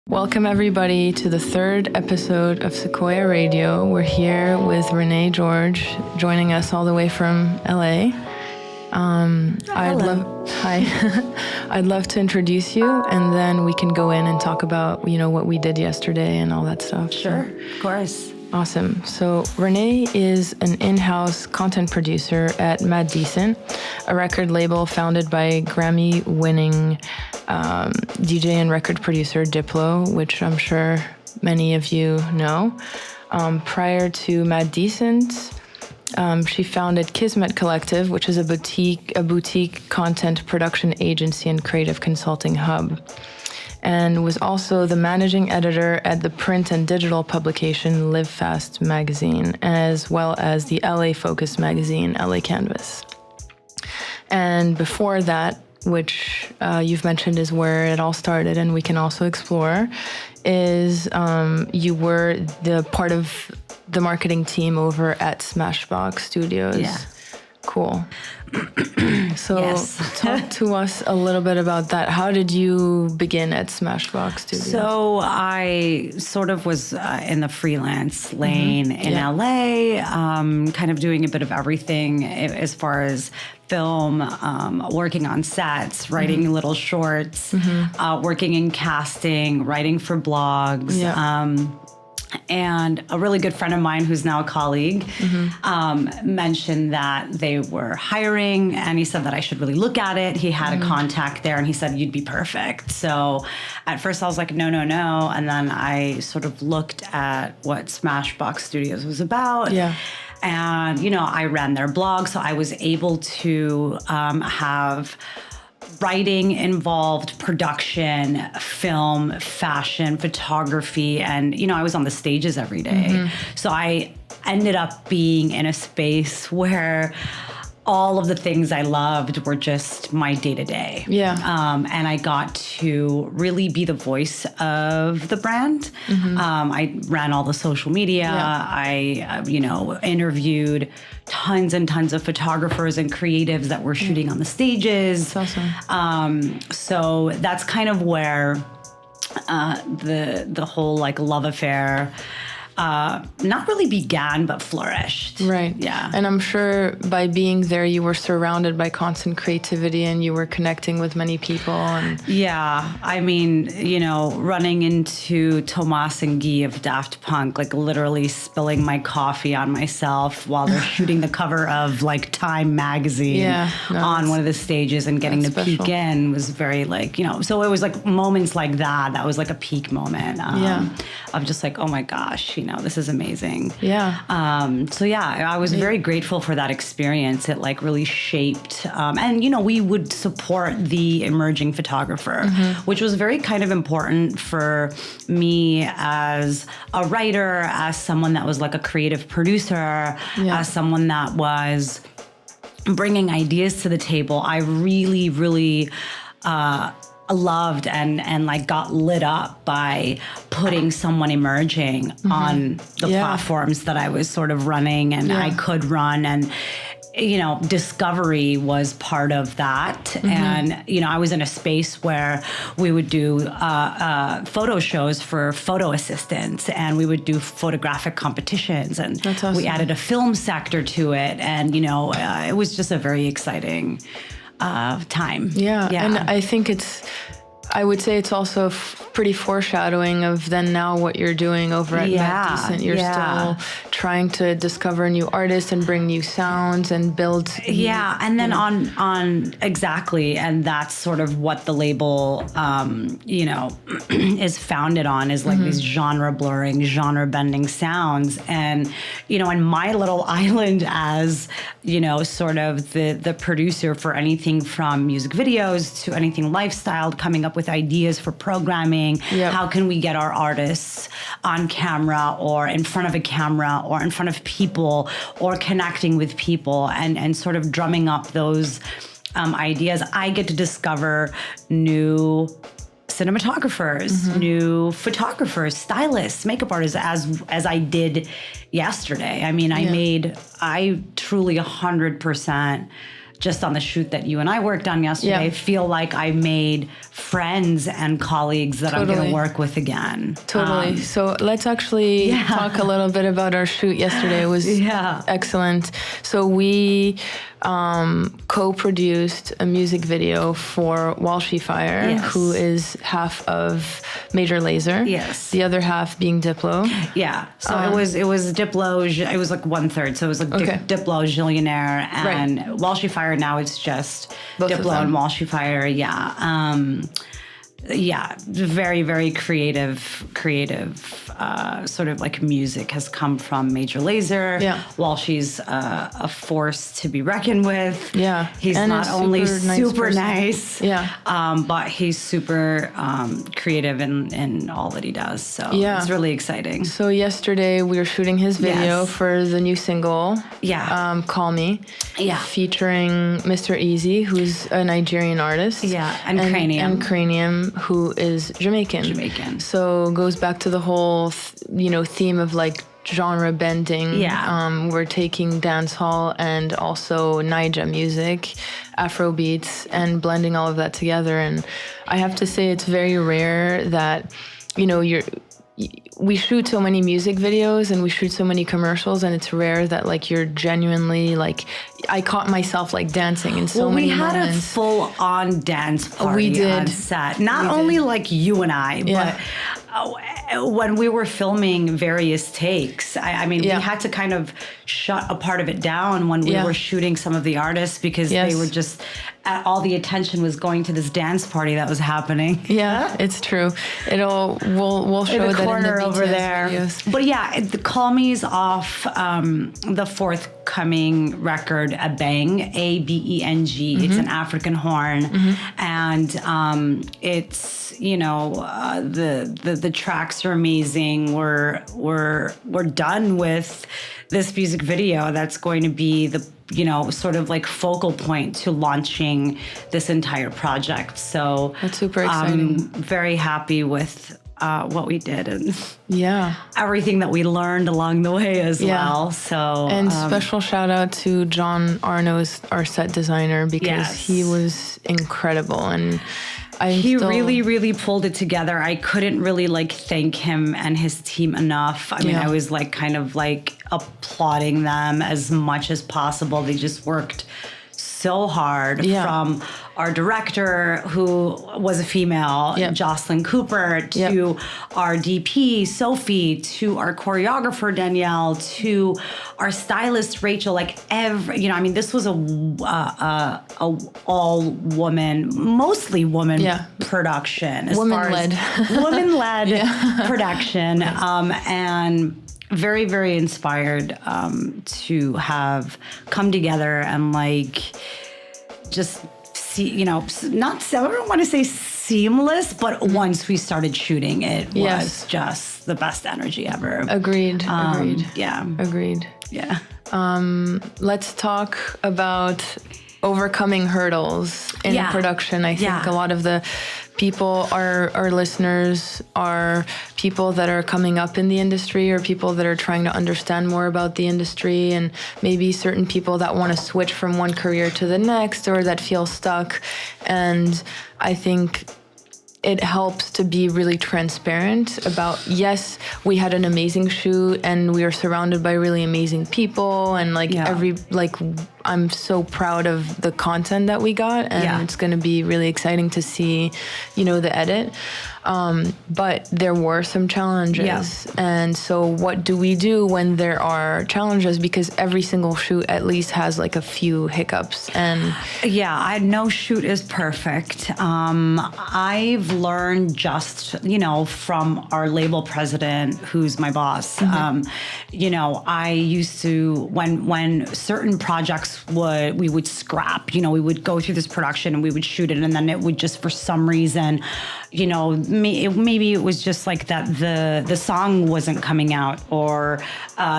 Welcome everybody to the third episode of Sequoia Radio. We're here with Renée George, joining us all the way from LA. I'd love to introduce you, and then we can go in and talk about, what we did yesterday and all that stuff. Sure, of course. Awesome. So Renée is an in-house content producer at Mad Decent, a record label founded by Grammy-winning DJ and record producer Diplo, which I'm sure many of you know. Prior to Mad Decent, she founded Kismet Collective, which is a boutique content production agency and creative consulting hub, and was also the managing editor at the print and digital publication Live Fast magazine, as well as the LA-focused magazine LA Canvas. And before that, which you've mentioned is where it all started and we can also explore, is you were the part of the marketing team over at Smashbox Studios. Yeah. Cool. So Yes. Talk to us a little bit about that. How did you begin at Smashbox Studios? So I sort of was in the freelance lane in LA, kind of doing a bit of everything as far as film, working on sets, writing little shorts, working in casting, writing for blogs. And a really good friend of mine who's now a colleague mentioned that they were hiring, and he said that I should really look at it. He had a contact there and he said, you'd be perfect. So at first I was like, no. And then I sort of looked at what Smashbox Studios was about. Yeah. And, I ran their blog, so I was able to have writing involved, production, film, fashion, photography, and, I was on the stages every day. So I ended up being in a space where all of the things I loved were just my day-to-day. Yeah. And I got to really be the voice of the brand. I ran all the social media. Yeah. I, interviewed tons and tons of photographers and creatives that were shooting on the stages. That's awesome. So that's kind of where the whole love affair not really began, but flourished. Right. Yeah. And I'm sure by being there, you were surrounded by constant creativity and you were connecting with many people. And Yeah. I mean, running into Thomas and Guy of Daft Punk, literally spilling my coffee on myself while they're shooting the cover of Time magazine on one of the stages, and getting to peek in was very so it was moments like that. That was a peak moment of just oh my gosh, this is amazing. Yeah. I was very grateful for that experience. It really shaped, and we would support the emerging photographer, which was very kind of important for me as a writer, as someone that was a creative producer, as someone that was bringing ideas to the table. I really, really, loved and got lit up by putting someone emerging on the platforms that I was sort of running and I could run, and discovery was part of that. And I was in a space where we would do photo shows for photo assistants, and we would do photographic competitions, and That's awesome. We added a film sector to it, and it was just a very exciting time. Yeah. And I think I would say it's also pretty foreshadowing of then now what you're doing over at Mad Decent. You're still trying to discover new artists and bring new sounds and build. And then on exactly. And that's sort of what the label, is founded on, is these genre blurring, genre bending sounds. And, on my little island as, sort of the producer for anything from music videos to anything lifestyle, coming up with ideas for programming. How can we get our artists on camera or in front of a camera or in front of people or connecting with people, and sort of drumming up those ideas. I get to discover new cinematographers, new photographers, stylists, makeup artists, as I did yesterday. I mean, I truly 100% just on the shoot that you and I worked on yesterday, feel like I made friends and colleagues that I'm going to work with again. Totally. So let's actually talk a little bit about our shoot yesterday. It was excellent. So we co-produced a music video for Walshy Fire, who is half of Major Lazer. Yes. The other half being Diplo. Yeah. So it was Diplo. It was like 1/3. So it was like Diplo, Gillionaire, and Walshy Fire. Now it's just both Diplo and Walshy Fire. Very, very creative sort of like music has come from Major Lazer. Walshy's a force to be reckoned with. He's and not only super nice, but he's super creative in all that he does. So it's really exciting. So yesterday we were shooting his video for the new single, Call Me, featuring Mr. Easy, who's a Nigerian artist, and Cranium, who is Jamaican. So goes back to the whole, theme of like genre bending. We're taking dancehall and also Naija music, Afro beats, and blending all of that together. And I have to say, it's very rare that, we shoot so many music videos and we shoot so many commercials, and it's rare that like you're genuinely like, I caught myself like dancing in so many moments. We had a full-on dance party on set. Not only like you and I, but when we were filming various takes, I mean, we had to kind of shut a part of it down when we were shooting some of the artists because they were just, all the attention was going to this dance party that was happening. It's true. We'll show in the that corner in the over there. Videos. But the Call Me's off the forthcoming record, A Bang, A-B-E-N-G. It's an African horn, and it's the tracks are amazing. We're done with this music video that's going to be the sort of like focal point to launching this entire project. So that's super exciting. I'm very happy with what we did and everything that we learned along the way as well. So and special shout out to John Arno's, our set designer, because he was incredible, and he really, really pulled it together. I couldn't really like thank him and his team enough. I mean, I was like kind of like applauding them as much as possible. They just worked so hard, from our director, who was a female, Jocelyn Cooper, to our DP, Sophie, to our choreographer, Danielle, to our stylist, Rachel. Like this was a all-woman, mostly woman production. Woman-led production. And very, very inspired to have come together and like just see, I don't want to say seamless, but once we started shooting, it was just the best energy ever. Agreed. Agreed. Yeah. Let's talk about overcoming hurdles in production. I think a lot of the people, our listeners, are people that are coming up in the industry or people that are trying to understand more about the industry, and maybe certain people that want to switch from one career to the next or that feel stuck. And I think it helps to be really transparent about, yes, we had an amazing shoot and we are surrounded by really amazing people, and I'm so proud of the content that we got, and it's going to be really exciting to see, the edit. But there were some challenges. And so what do we do when there are challenges? Because every single shoot at least has like a few hiccups. And no shoot is perfect. I've learned just, from our label president, who's my boss. I used to, when certain projects we would scrap, we would go through this production and we would shoot it, and then it would just, for some reason, maybe it was just like that the song wasn't coming out, or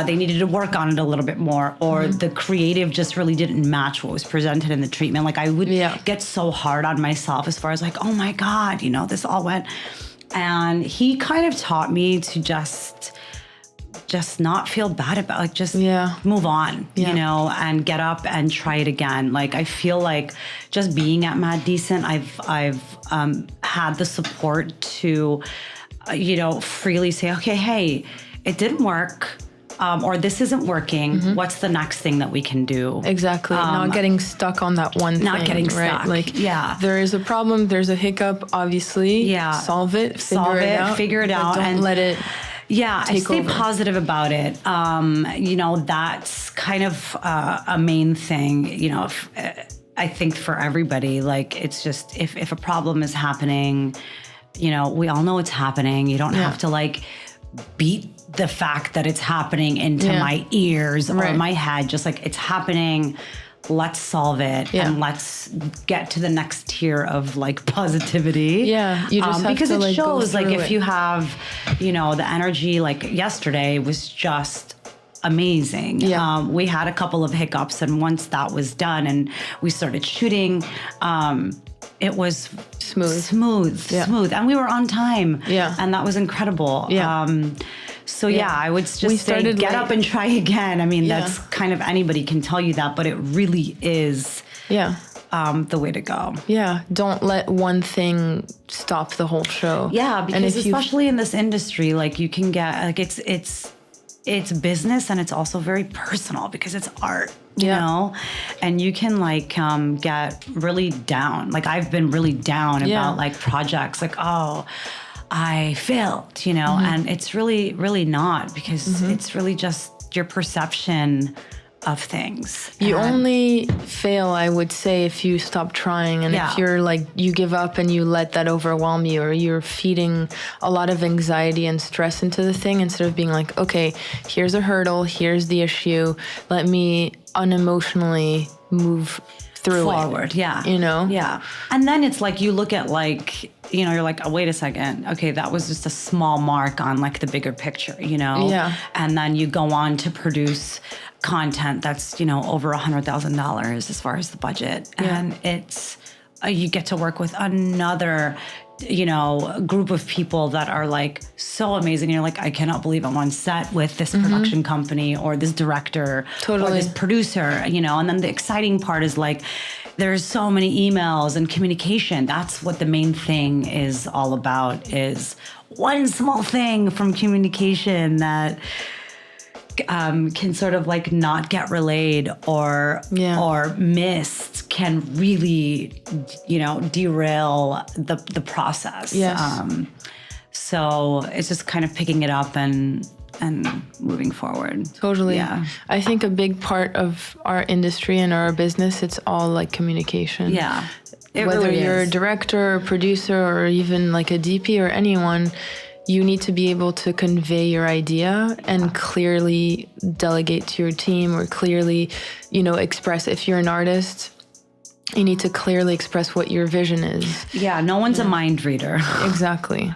they needed to work on it a little bit more, or the creative just really didn't match what was presented in the treatment. Like I would get so hard on myself as far as like, oh my God, this all went. And he kind of taught me to just just not feel bad about, like, just Yeah. move on, Yeah. you know, and get up and try it again. Like, I feel like just being at Mad Decent, I've had the support to, you know, freely say, okay, hey, it didn't work. Or this isn't working. What's the next thing that we can do? Exactly. Not getting stuck on that one thing. Not getting right? stuck. Like, Yeah. there is a problem, there's a hiccup, obviously. Yeah. Solve it, Figure it out. Don't and let it I stay over. positive about it. You know, that's kind of a main thing, you know, I think for everybody. Like, it's just, if a problem is happening, you know, we all know it's happening. You don't have to, like, beat the fact that it's happening into my ears or my head. Just like, it's happening. Let's solve it and let's get to the next tier of, like, positivity. Yeah, you just have because to, it like, go shows, like, through if it. you have, you know, the energy. Like, yesterday was just amazing. Yeah. We had a couple of hiccups, and once that was done and we started shooting, it was smooth, and we were on time. Yeah. And that was incredible. Yeah. So I would just say, started get late. up and try again. I mean, Yeah. that's kind of, anybody can tell you that, but it really is the way to go. Yeah, don't let one thing stop the whole show. Yeah, because and if especially in this industry, like, you can get, like, it's business, and it's also very personal because it's art, you know, and you can, like, get really down. Like, I've been really down about, like, projects, like, oh, I failed, you know, and it's really, really not, because it's really just your perception of things. You only fail, I would say, if you stop trying, and if you're like, you give up and you let that overwhelm you, or you're feeding a lot of anxiety and stress into the thing instead of being like, okay, here's a hurdle, here's the issue, let me unemotionally move through forward. it, you know? Yeah. And then it's like, you look at, like, you know, you're like, oh, wait a second. Okay, that was just a small mark on, like, the bigger picture, you know? Yeah. And then you go on to produce content that's, you know, over $100,000 as far as the budget. Yeah. And it's, you get to work with another, you know, group of people that are, like, so amazing. You're like, I cannot believe I'm on set with this production company, or this director, or this producer, you know? And then the exciting part is, like, there's so many emails and communication. That's what the main thing is all about, is one small thing from communication that can sort of, like, not get relayed or missed can really, you know, derail the process. Yes. So it's just kind of picking it up and moving forward. Totally. Yeah. I think a big part of our industry and our business, it's all, like, communication. Yeah. Whether really you're is. a director or producer or even, like, a DP or anyone, you need to be able to convey your idea and clearly delegate to your team, or clearly, you know, express. If you're an artist, you need to clearly express what your vision is. Yeah, no one's a mind reader. Exactly.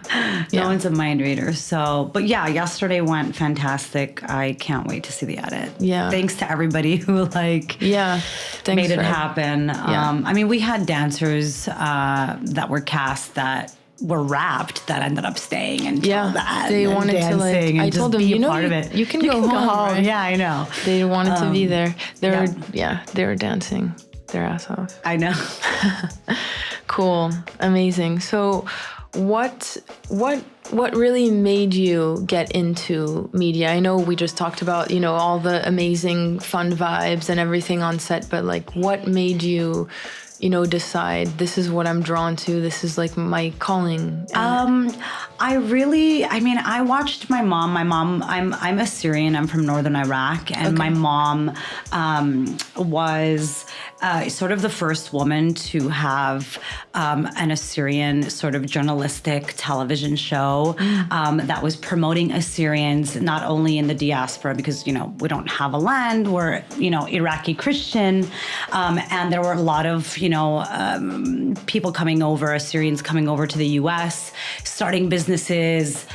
No one's a mind reader. So, but yeah, yesterday went fantastic. I can't wait to see the edit. Yeah. Thanks to everybody who, like, Thanks made it for happen. I mean, we had dancers that were cast that were wrapped that ended up staying and they wanted to, like, I told them, you know, you can go home. Right? Yeah, I know. They wanted to be there. They were dancing their ass off. I know. Cool. Amazing. So what really made you get into media? I know we just talked about, you know, all the amazing fun vibes and everything on set, but, like, what made you, you know, decide this is what I'm drawn to, this is, like, my calling? I watched my mom. I'm Assyrian. I'm from northern Iraq, and my mom was sort of the first woman to have an Assyrian sort of journalistic television show that was promoting Assyrians, not only in the diaspora, because, you know, we don't have a land, we're, you know, Iraqi Christian, and there were a lot of, you know, people coming over, Assyrians coming over to the U.S., starting businesses,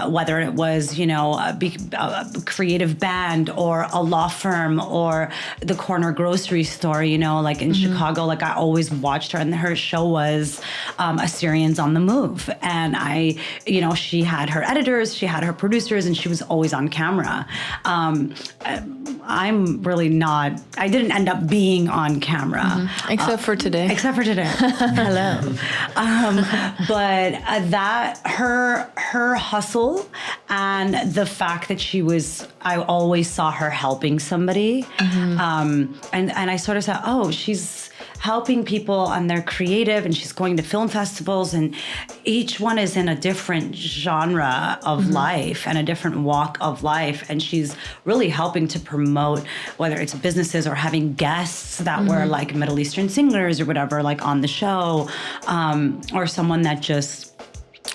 whether it was, you know, a creative band or a law firm or the corner grocery store, you you know, like in Chicago, like I always watched her, and her show was Assyrians on the Move. And you know, she had her editors, she had her producers, and she was always on camera. I'm really not, I didn't end up being on camera. Except for today. Except for today. Hello. But that, her hustle and the fact that I always saw her helping somebody. And I sort of said, oh, she's helping people and they're creative, and she's going to film festivals, and each one is in a different genre of life and a different walk of life. And she's really helping to promote, whether it's businesses or having guests that were like Middle Eastern singers or whatever, like on the show, or someone that just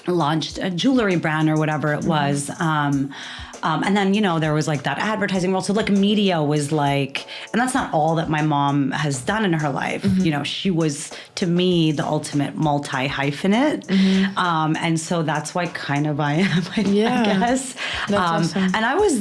launched a jewelry brand or whatever it was. And then, you know, there was like that advertising world. So like media was like, and that's not all that my mom has done in her life. You know, she was, to me, the ultimate multi-hyphenate. And so that's why kind of I am, I guess. That's awesome. And I was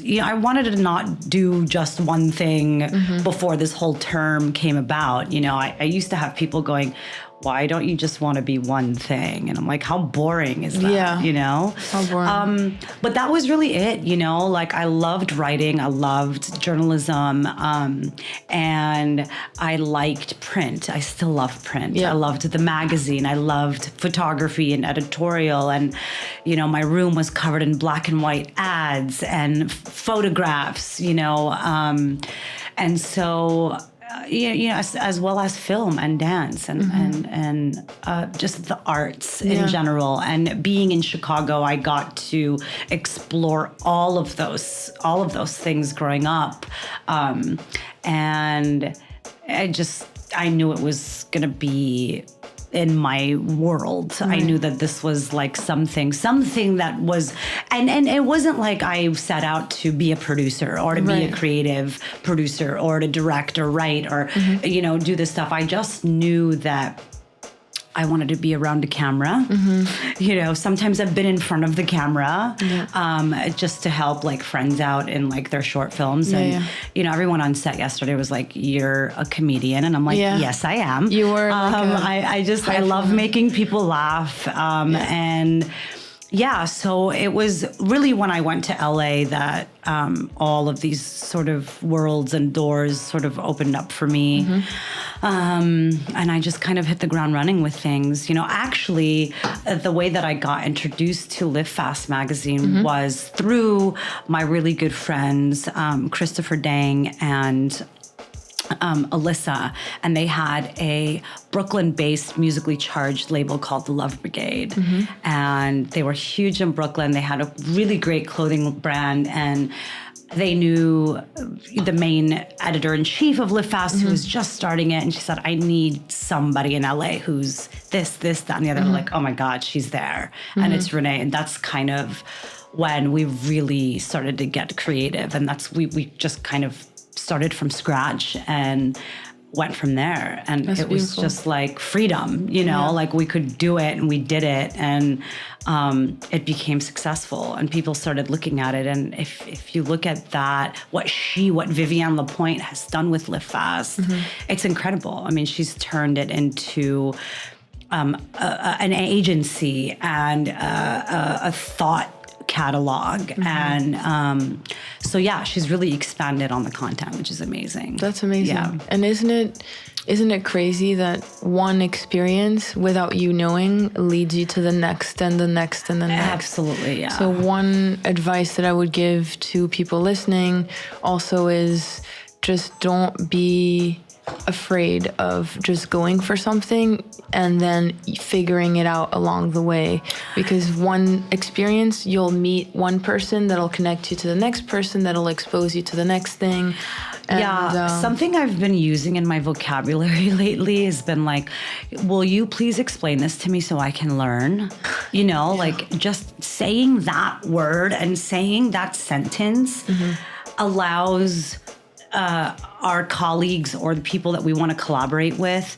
you know, I wanted to not do just one thing before this whole term came about. You know, I used to have people going, why don't you just want to be one thing? And I'm like, how boring is that? Yeah. You know? How boring. But that was really it, you know? Like, I loved writing, I loved journalism, and I liked print. I still love print. Yeah. I loved the magazine. I loved photography and editorial. And, you know, my room was covered in black and white ads and photographs, you know? And so... you know, as well as film and dance and just the arts in general. And being in Chicago, I got to explore all of those things growing up. And I knew it was going to be in my world. I knew that this was like something that was, and it wasn't like I set out to be a producer or to be a creative producer or to direct or write or, you know, do this stuff. I just knew that I wanted to be around a camera. You know, sometimes I've been in front of the camera, just to help like friends out in like their short films. And, you know, everyone on set yesterday was like, you're a comedian. And I'm like, yes, I am. You were. I love making people laugh. And yeah, so it was really when I went to LA that all of these sort of worlds and doors sort of opened up for me. And I just kind of hit the ground running with things. You know, actually, the way that I got introduced to Live Fast magazine was through my really good friends, Christopher Dang and Alyssa, and they had a Brooklyn-based musically charged label called The Love Brigade. And they were huge in Brooklyn. They had a really great clothing brand, and they knew the main editor-in-chief of Live Fast, who was just starting it, and she said, I need somebody in LA who's this, that, and the other. Like, oh my God, she's there. And it's Renée. And that's kind of when we really started to get creative. And we just kind of started from scratch and went from there. And That's it was beautiful. just like freedom, you know, like we could do it and we did it. And it became successful and people started looking at it. And if you look at that, what Vivienne Lapointe has done with Live Fast, it's incredible. I mean, she's turned it into an agency and a thought catalog. And so yeah, she's really expanded on the content, which is amazing. That's amazing. Yeah. And isn't it crazy that one experience without you knowing leads you to the next and the next and the next? Absolutely, yeah. So one advice that I would give to people listening also is just don't be afraid of just going for something and then figuring it out along the way, because one experience, you'll meet one person that'll connect you to the next person that'll expose you to the next thing. And, something I've been using in my vocabulary lately has been like, will you please explain this to me so I can learn? You know, like just saying that word and saying that sentence allows our colleagues or the people that we want to collaborate with,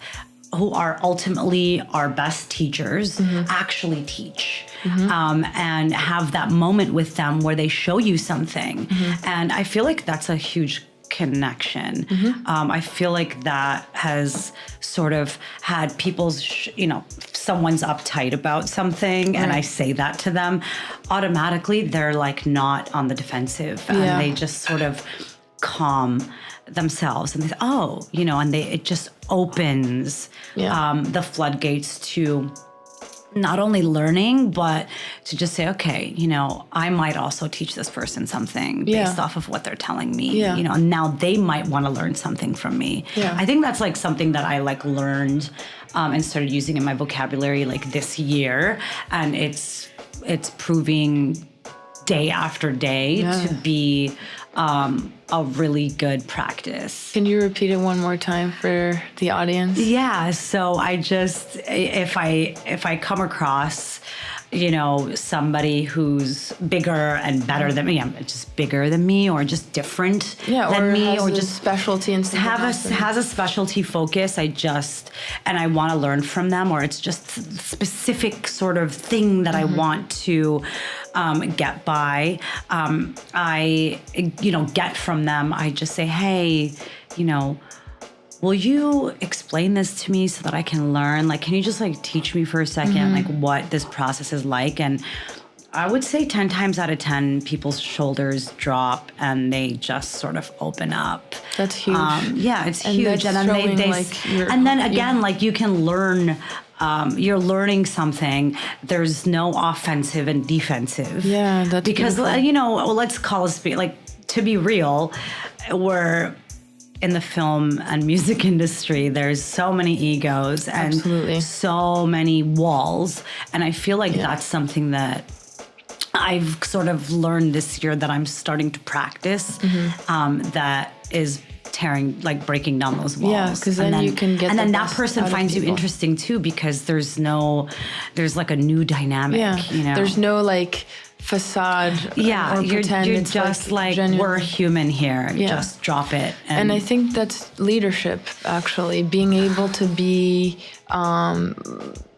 who are ultimately our best teachers, actually teach and have that moment with them where they show you something. And I feel like that's a huge connection. I feel like that has sort of had people's, someone's uptight about something and I say that to them, automatically they're like not on the defensive and they just sort of calm themselves and they say, and it just opens the floodgates to not only learning, but to just say, okay, I might also teach this person something based off of what they're telling me, and now they might want to learn something from me. Yeah. I think that's like something that I like learned and started using in my vocabulary like this year. And it's proving day after day to be a really good practice. Can you repeat it one more time for the audience? Yeah. So I just, if I come across, somebody who's bigger and better than me, just bigger than me or just different than me, or just specialty and has a specialty focus. And I want to learn from them, or it's just specific sort of thing that I want to get by. I get from them. I just say, hey, will you explain this to me so that I can learn? Like, can you just like teach me for a second, like what this process is like? And I would say 10 times out of 10, people's shoulders drop and they just sort of open up. That's huge. It's huge. And then like you can learn. You're learning something. There's no offensive and defensive. Yeah, that's because beautiful. Let's call it like, to be real, we're in the film and music industry. There's so many egos and so many walls, and I feel like that's something that I've sort of learned this year that I'm starting to practice. That is breaking down those walls. Yeah, because then you can get. And then that person finds you interesting too, because there's like a new dynamic. Yeah, there's no like facade. Or you're pretend. It's just like we're human here. Just drop it. And I think that's leadership. Actually, being able to be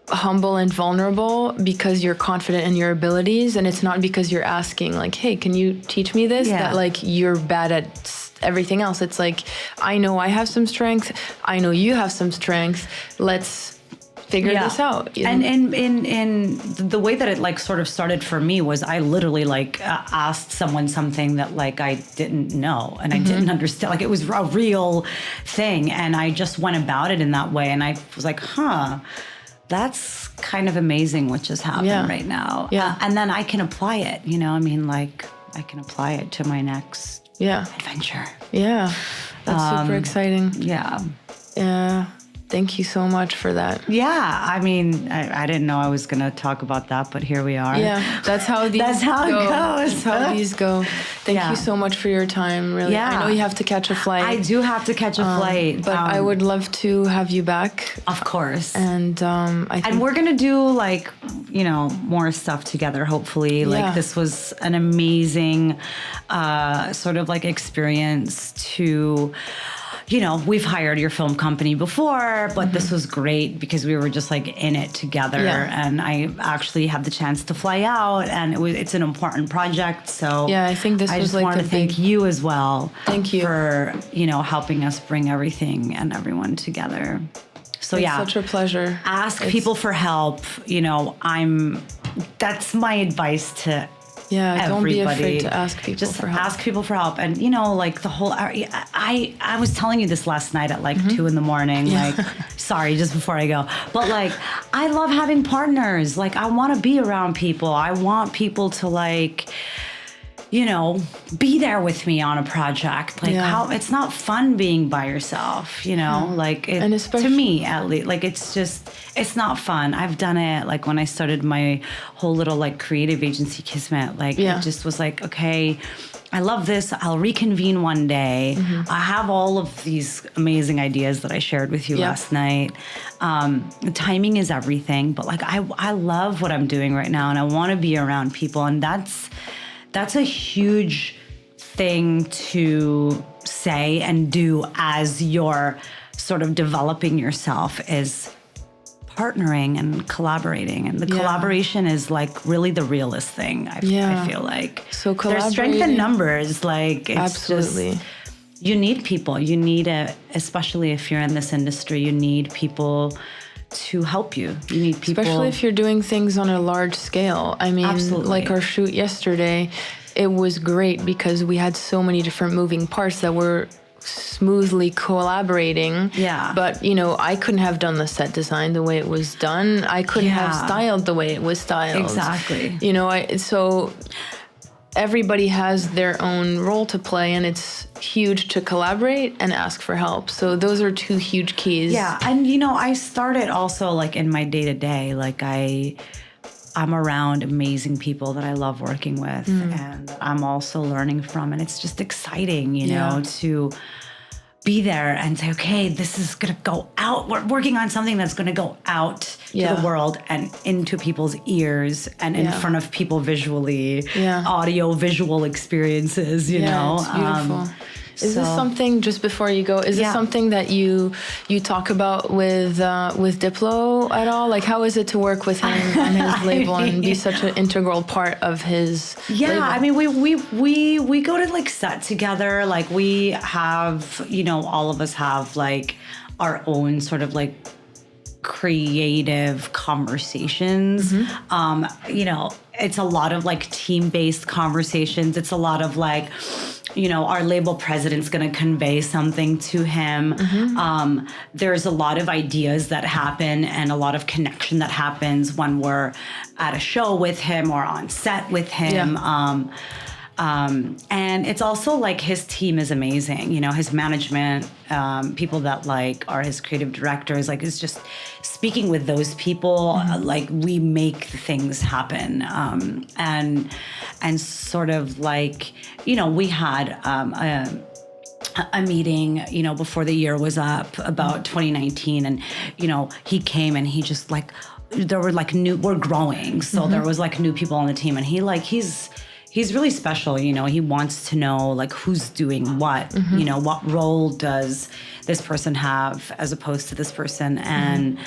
humble and vulnerable because you're confident in your abilities, and it's not because you're asking like, hey, can you teach me this? That like you're bad at everything else. It's like, I know I have some strength. I know you have some strength. Let's figure this out. And in the way that it like sort of started for me was I literally like asked someone something that like I didn't know and I didn't understand. Like it was a real thing, and I just went about it in that way. And I was like, that's kind of amazing what just happened right now. And then I can apply it, I can apply it to my next adventure. Yeah. That's super exciting. Yeah. Thank you so much for that. Yeah. I mean, I didn't know I was going to talk about that, but here we are. Yeah. That's how these it goes. That's how these go. Thank you so much for your time. Really. Yeah. I know you have to catch a flight. I do have to catch a flight. But I would love to have you back. Of course. And I think we're going to do like, more stuff together, hopefully. Like this was an amazing sort of like experience to... we've hired your film company before, but this was great because we were just like in it together. And I actually had the chance to fly out, and it's an important project. So I think this I was just like want to thank you as well. Thank you for helping us bring everything and everyone together. So it's such a pleasure. Ask people for help. That's my advice to. Yeah, don't be everybody. afraid to ask people Just for help. ask people for help. And, like the whole... I was telling you this last night at like 2 a.m. Like, sorry, just before I go. But like, I love having partners. Like, I want to be around people. I want people to like... be there with me on a project. Like how it's not fun being by yourself, like it, and especially, to me at least, like it's not fun. I've done it like when I started my whole little like creative agency Kismet, like it just was like, okay, I love this. I'll reconvene one day. I have all of these amazing ideas that I shared with you last night. The timing is everything, but like I love what I'm doing right now, and I want to be around people, and that's a huge thing to say and do as you're sort of developing yourself, is partnering and collaborating. And the collaboration is like really the realest thing, I feel like. So there's strength in numbers. Like, it's absolutely. you need people. You need especially if you're in this industry, you need people to help you. You need people. Especially if you're doing things on a large scale. I mean, Absolutely. like our shoot yesterday, it was great because we had so many different moving parts that were smoothly collaborating. Yeah. But, you know, I couldn't have done the set design the way it was done. I couldn't have styled the way it was styled. Exactly. You know, so everybody has their own role to play, and it's huge to collaborate and ask for help. So those are two huge keys. Yeah. And, you know, I started also like in my day-to-day, like I'm around amazing people that I love working with and I'm also learning from. And it's just exciting, you know, to be there and say, okay, this is going to go out. We're working on something that's going to go out to the world and into people's ears and in front of people visually, audio, visual experiences, you know. It's beautiful. Is this something, just before you go, is this something that you talk about with Diplo at all? Like, how is it to work with him on his label and be such an integral part of his label? I mean, we go to like set together. Like we have, you know, all of us have like our own sort of like creative conversations. You know, it's a lot of like team-based conversations. It's a lot of like, you know, our label president's going to convey something to him. There's a lot of ideas that happen and a lot of connection that happens when we're at a show with him or on set with him. And it's also like his team is amazing. You know, his management, people that like are his creative directors, like it's just speaking with those people, like we make things happen. And sort of like, you know, we had a meeting, you know, before the year was up about 2019. And, you know, he came and he just like, there were like we're growing. So there was like new people on the team and he's really special, you know. He wants to know like who's doing what, you know, what role does this person have as opposed to this person. And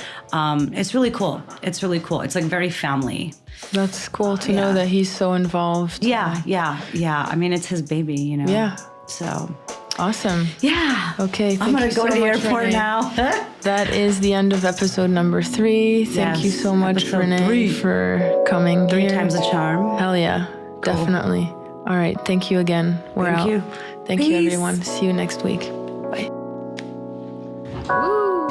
it's really cool. It's really cool. It's like very family. That's cool to know that he's so involved. Yeah. I mean, it's his baby, you know. Yeah. So awesome. Yeah. Okay. I'm going to go to the airport now. That is the end of episode number 3. Thank you so much, Renée, for coming 3 here. times a charm. Hell yeah. Cool. Definitely. All right. Thank you again. We're out. Thank you. Thank you, everyone. See you next week. Bye. Woo!